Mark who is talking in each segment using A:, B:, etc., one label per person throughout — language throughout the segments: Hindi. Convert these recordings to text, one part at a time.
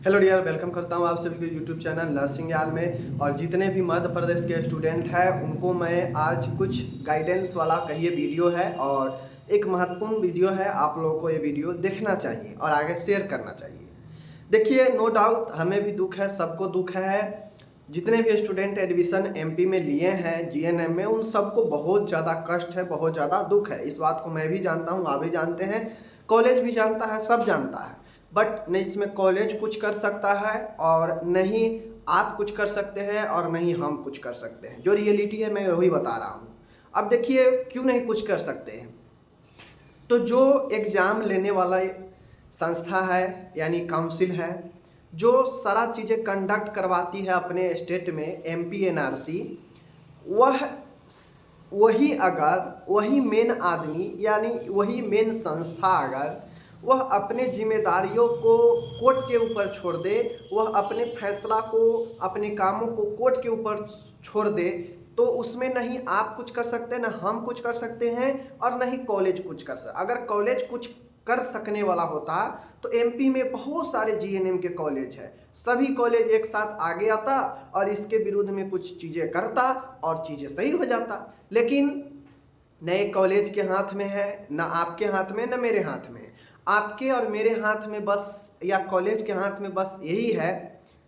A: हेलो डियर, वेलकम करता हूँ आप सभी को यूट्यूब चैनल नर्सिंग याल में। और जितने भी मध्य प्रदेश के स्टूडेंट हैं उनको मैं आज कुछ गाइडेंस वाला कहिए वीडियो है और एक महत्वपूर्ण वीडियो है। आप लोगों को ये वीडियो देखना चाहिए और आगे शेयर करना चाहिए। देखिए, नो डाउट हमें भी दुख है, सबको दुख है। जितने भी स्टूडेंट एडमिशन एमपी में लिए हैं जीएनएम में, उन सबको बहुत ज़्यादा कष्ट है, बहुत ज़्यादा दुख है। इस बात को मैं भी जानता हूँ, आप भी जानते हैं, कॉलेज भी जानता है, सब जानता है। बट नहीं इसमें कॉलेज कुछ कर सकता है और नहीं आप कुछ कर सकते हैं और नहीं हम कुछ कर सकते हैं। जो रियलिटी है मैं वही बता रहा हूँ। अब देखिए, क्यों नहीं कुछ कर सकते हैं, तो जो एग्ज़ाम लेने वाला संस्था है यानी काउंसिल है, जो सारा चीज़ें कंडक्ट करवाती है अपने स्टेट में, एमपी एनआरसी, वही मेन आदमी यानी वही मेन संस्था अगर वह अपने जिम्मेदारियों को कोर्ट के ऊपर छोड़ दे, वह अपने फैसला को, अपने कामों को कोर्ट के ऊपर छोड़ दे, तो उसमें नहीं आप कुछ कर सकते हैं, ना हम कुछ कर सकते हैं और ना ही कॉलेज कुछ कर सकते। अगर कॉलेज कुछ कर सकने वाला होता तो एमपी में बहुत सारे जीएनएम के कॉलेज है, सभी कॉलेज एक साथ आगे आता और इसके विरुद्ध में कुछ चीज़ें करता और चीज़ें सही हो जाता। लेकिन नए कॉलेज के हाथ में है, ना आपके हाथ में, ना मेरे हाथ में। आपके और मेरे हाथ में बस, या कॉलेज के हाथ में बस यही है,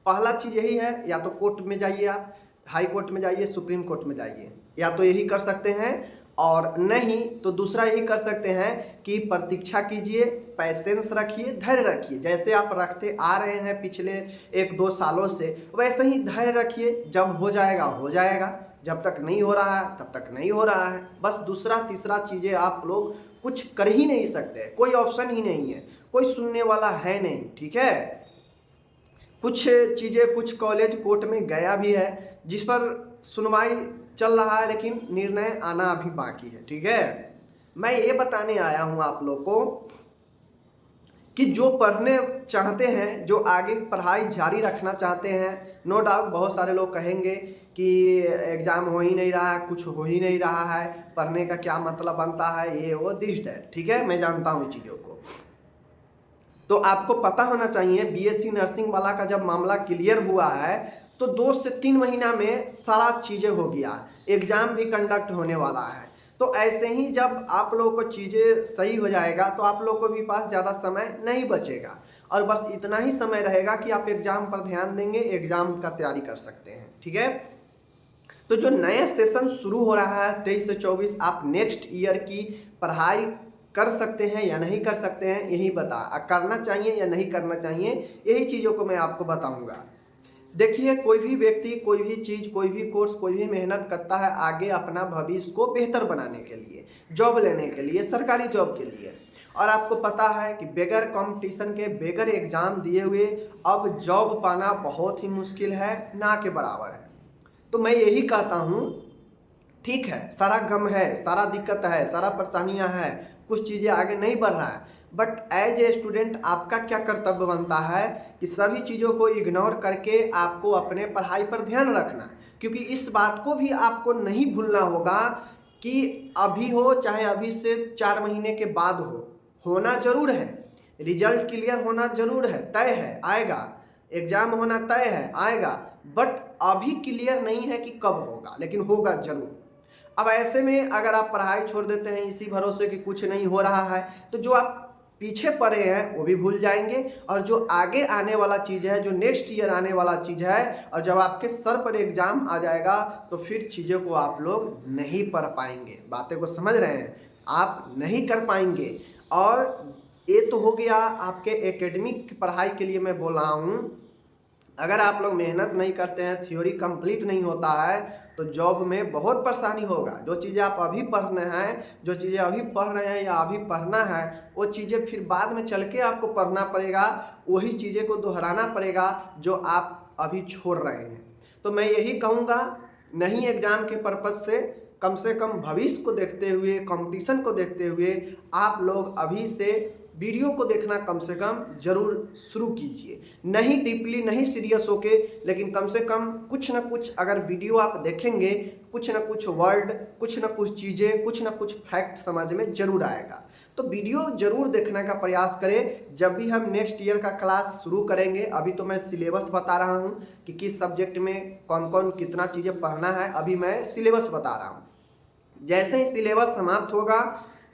A: पहला चीज़ यही है, या तो कोर्ट में जाइए, आप हाई कोर्ट में जाइए, सुप्रीम कोर्ट में जाइए, या तो यही कर सकते हैं। और नहीं तो दूसरा यही कर सकते हैं कि प्रतीक्षा कीजिए, पैसेंस रखिए, धैर्य रखिए। जैसे आप रखते आ रहे हैं पिछले 1-2 सालों से, वैसे ही धैर्य रखिए। जब हो जाएगा हो जाएगा, जब तक नहीं हो रहा है तब तक नहीं हो रहा है। बस दूसरा तीसरा चीज़ें आप लोग कुछ कर ही नहीं सकते, कोई ऑप्शन ही नहीं है, कोई सुनने वाला है नहीं, ठीक है। कुछ चीज़ें, कुछ कॉलेज कोर्ट में गया भी है जिस पर सुनवाई चल रहा है, लेकिन निर्णय आना अभी बाकी है, ठीक है। मैं ये बताने आया हूँ आप लोग को कि जो पढ़ने चाहते हैं, जो आगे पढ़ाई जारी रखना चाहते हैं, नो डाउट बहुत सारे लोग कहेंगे कि एग्ज़ाम हो ही नहीं रहा है, कुछ हो ही नहीं रहा है, पढ़ने का क्या मतलब बनता है, ये वो दिस डैट, ठीक है। मैं जानता हूँ चीज़ों को। तो आपको पता होना चाहिए, बीएससी नर्सिंग वाला का जब मामला क्लियर हुआ है तो 2 से 3 महीना में सारा चीज़ें हो गया, एग्ज़ाम भी कंडक्ट होने वाला है। तो ऐसे ही जब आप लोगों को चीज़ें सही हो जाएगा तो आप लोगों को भी पास ज़्यादा समय नहीं बचेगा और बस इतना ही समय रहेगा कि आप एग्ज़ाम पर ध्यान देंगे, एग्ज़ाम का तैयारी कर सकते हैं, ठीक है। तो जो नया सेशन शुरू हो रहा है 23 से 24, आप नेक्स्ट ईयर की पढ़ाई कर सकते हैं या नहीं कर सकते हैं, यही करना चाहिए या नहीं करना चाहिए, यही चीज़ों को मैं आपको बताऊंगा। देखिए, कोई भी व्यक्ति, कोई भी चीज़, कोई भी कोर्स, कोई भी मेहनत करता है आगे अपना भविष्य को बेहतर बनाने के लिए, जॉब लेने के लिए, सरकारी जॉब के लिए। और आपको पता है कि बगैर कंपटीशन के, बगैर एग्ज़ाम दिए हुए अब जॉब पाना बहुत ही मुश्किल है, ना के बराबर है। तो मैं यही कहता हूँ, ठीक है, सारा गम है, सारा दिक्कत है, सारा परेशानियाँ हैं, कुछ चीज़ें आगे नहीं बढ़ रहा है, बट एज ए स्टूडेंट आपका क्या कर्तव्य बनता है कि सभी चीज़ों को इग्नोर करके आपको अपने पढ़ाई पर ध्यान रखना है। क्योंकि इस बात को भी आपको नहीं भूलना होगा कि अभी हो चाहे अभी से 4 महीने के बाद हो, होना ज़रूर है, रिजल्ट क्लियर होना ज़रूर है, तय है, आएगा, एग्ज़ाम होना तय है, आएगा, बट अभी क्लियर नहीं है कि कब होगा, लेकिन होगा ज़रूर। अब ऐसे में अगर आप पढ़ाई छोड़ देते हैं इसी भरोसे कि कुछ नहीं हो रहा है, तो जो आप पीछे पड़े हैं वो भी भूल जाएंगे, और जो आगे आने वाला चीज़ है, जो नेक्स्ट ईयर आने वाला चीज़ है, और जब आपके सर पर एग्ज़ाम आ जाएगा तो फिर चीज़ों को आप लोग नहीं पढ़ पाएंगे। बातें को समझ रहे हैं, आप नहीं कर पाएंगे। और ये तो हो गया आपके एकेडमिक पढ़ाई के लिए मैं बोल रहा हूँ। अगर आप लोग मेहनत नहीं करते हैं, थ्योरी कंप्लीट नहीं होता है, तो जॉब में बहुत परेशानी होगा। जो चीज़ें आप अभी पढ़ रहे हैं, जो चीज़ें अभी पढ़ रहे हैं या अभी पढ़ना है, वो चीज़ें फिर बाद में चल के आपको पढ़ना पड़ेगा, वही चीज़ें को दोहराना पड़ेगा जो आप अभी छोड़ रहे हैं। तो मैं यही कहूँगा, नहीं एग्ज़ाम के पर्पज़ से कम भविष्य को देखते हुए, कंपटीशन को देखते हुए आप लोग अभी से वीडियो को देखना कम से कम ज़रूर शुरू कीजिए। नहीं डीपली, नहीं सीरियस होके, लेकिन कम से कम कुछ ना कुछ अगर वीडियो आप देखेंगे, कुछ ना कुछ वर्ड, कुछ ना कुछ चीज़ें, कुछ ना कुछ फैक्ट समझ में ज़रूर आएगा। तो तो वीडियो जरूर देखने का प्रयास करें। जब भी हम नेक्स्ट ईयर का क्लास शुरू करेंगे, अभी तो मैं सिलेबस बता रहा हूँ कि किस सब्जेक्ट में कौन कौन कितना चीज़ें पढ़ना है, अभी मैं सिलेबस बता रहा हूँ। जैसे ही सिलेबस समाप्त होगा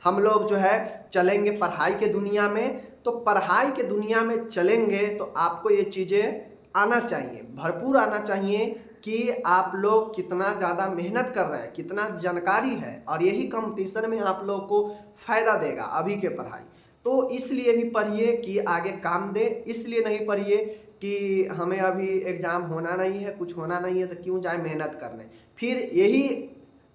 A: हम लोग जो है चलेंगे पढ़ाई के दुनिया में। तो पढ़ाई के दुनिया में चलेंगे तो आपको ये चीज़ें आना चाहिए, भरपूर आना चाहिए कि आप लोग कितना ज़्यादा मेहनत कर रहे हैं, कितना जानकारी है, और यही कंपटीशन में आप लोग को फ़ायदा देगा अभी के पढ़ाई। तो इसलिए भी पढ़िए कि आगे काम दे, इसलिए नहीं पढ़िए कि हमें अभी एग्ज़ाम होना नहीं है, कुछ होना नहीं है तो क्यों जाए मेहनत करने, फिर यही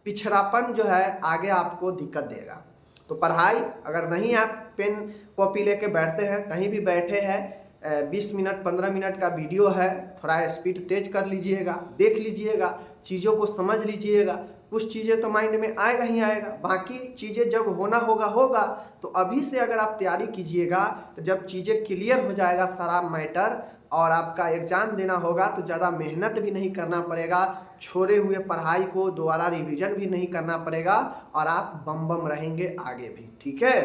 A: पिछड़ापन जो है आगे आपको दिक्कत देगा। तो पढ़ाई अगर नहीं आप पेन कॉपी लेके बैठते हैं, कहीं भी बैठे हैं, 20 मिनट 15 मिनट का वीडियो है, थोड़ा स्पीड तेज कर लीजिएगा, देख लीजिएगा, चीज़ों को समझ लीजिएगा। कुछ चीज़ें तो माइंड में आएगा ही आएगा, बाकी चीज़ें जब होना होगा होगा। तो अभी से अगर आप तैयारी कीजिएगा तो जब चीज़ें क्लियर हो जाएगा सारा मैटर और आपका एग्ज़ाम देना होगा तो ज़्यादा मेहनत भी नहीं करना पड़ेगा, छोड़े हुए पढ़ाई को दोबारा रिवीजन भी नहीं करना पड़ेगा और आप बम बम रहेंगे आगे भी। ठीक है,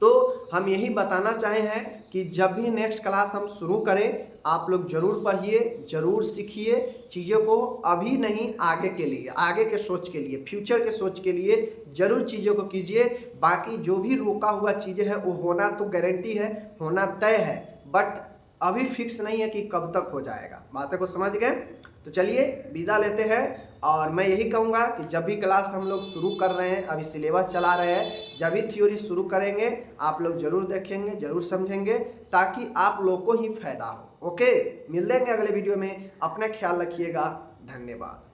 A: तो हम यही बताना चाहे हैं कि जब भी नेक्स्ट क्लास हम शुरू करें आप लोग ज़रूर पढ़िए, ज़रूर सीखिए चीज़ों को, अभी नहीं आगे के लिए, आगे के सोच के लिए, फ्यूचर के सोच के लिए ज़रूर चीज़ों को कीजिए। बाकी जो भी रोका हुआ चीज़ें हैं वो होना तो गारंटी है, होना तय है, बट अभी फिक्स नहीं है कि कब तक हो जाएगा। बातें को समझ गए? तो चलिए विदा लेते हैं। और मैं यही कहूँगा कि जब भी क्लास हम लोग शुरू कर रहे हैं, अभी सिलेबस चला रहे हैं, जब भी थ्योरी शुरू करेंगे आप लोग ज़रूर देखेंगे, ज़रूर समझेंगे, ताकि आप लोग को ही फायदा हो। ओके, मिलेंगे अगले वीडियो में, अपना ख्याल रखिएगा, धन्यवाद।